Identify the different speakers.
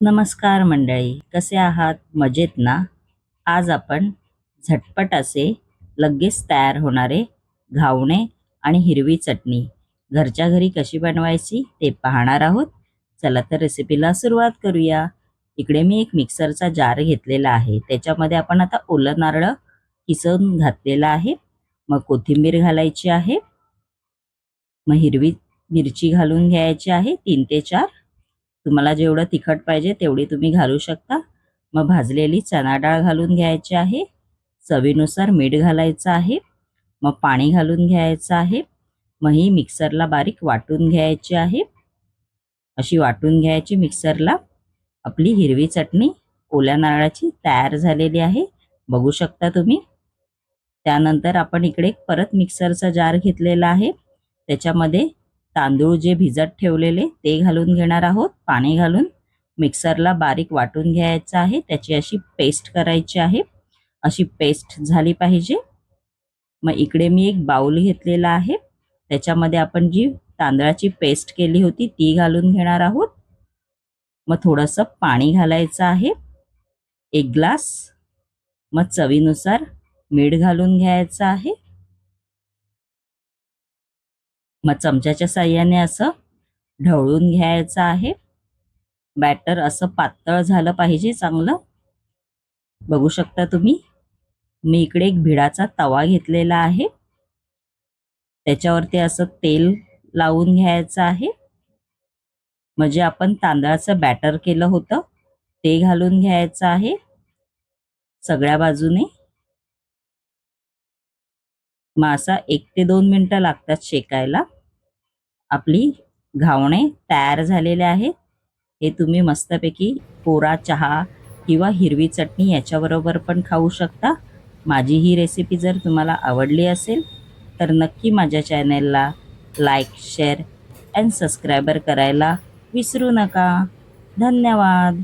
Speaker 1: नमस्कार मंडळी, कसे आहात? मजेत ना? आज आपण झटपट असे लगेच तयार होणारे घावणे आणि हिरवी चटणी घरच्या घरी कशी बनवायची ते पाहणार आहोत. चला तर रेसिपीला सुरुवात करूया. इकडे मी एक मिक्सरचा जार घेतलेला आहे. त्याच्यामध्ये आपण आता ओलं नारळ किसून घातलेला आहे. मग कोथिंबीर घालायची आहे. मग हिरवी मिरची घालून घ्यायची आहे 3 ते 4. तुम्हाला जेवढं तिखट पाहिजे तेवढी तुम्ही घालू शकता. मग भाजलेली चणा डाळ घालून घ्यायची आहे. चवीनुसार मीठ घालायचं आहे. मग पाणी घालून घ्यायचं आहे. मग ही मिक्सरला बारीक वाटून घ्यायची आहे. अशी वाटून घ्यायची मिक्सरला. आपली हिरवी चटणी ओल्या नारळाची तयार झालेली आहे, बघू शकता तुम्ही. त्यानंतर आपण इकडे परत मिक्सरचा जार घेतलेला आहे. त्याच्यामध्ये तांदूळ जे भिजत ठेवलेले ते घालून घेणार आहोत. पाणी घालून मिक्सरला बारीक वाटून घ्यायचं आहे. त्याची अशी पेस्ट करायची आहे. अशी पेस्ट झाली पाहिजे. मग इकडे मी एक बाउल घेतलेला आहे. त्याच्यामध्ये आपण जी तांदळाची पेस्ट केली होती ती घालून घेणार आहोत. मग थोडंसं पाणी घालायचं आहे, 1 ग्लास. मग चवीनुसार मीठ घालून घ्यायचं आहे. मग चमच्याच्या साहाय्याने असं ढवळून घ्यायचं आहे. बॅटर असं पातळ झालं पाहिजे चांगलं, बघू शकता तुम्ही. मी इकडे एक भिडाचा तवा घेतलेला आहे. त्याच्यावरती असं तेल लावून घ्यायचं आहे. म्हणजे आपण तांदळाचं बॅटर केलं होतं ते घालून घ्यायचं आहे सगळ्या बाजूने. मग असा 1 ते 2 मिनिटं लागतात शेकायला. आपली घावणे तयार झालेले आहेत. हे तुम्ही मस्तपैकी कोरा चहा किंवा हिरवी चटणी याच्याबरोबर पण खाऊ शकता. माझी ही रेसिपी जर तुम्हाला आवडली असेल तर नक्की माझ्या चॅनेलला लाईक, शेअर अँड सबस्क्राईबर करायला विसरू नका. धन्यवाद.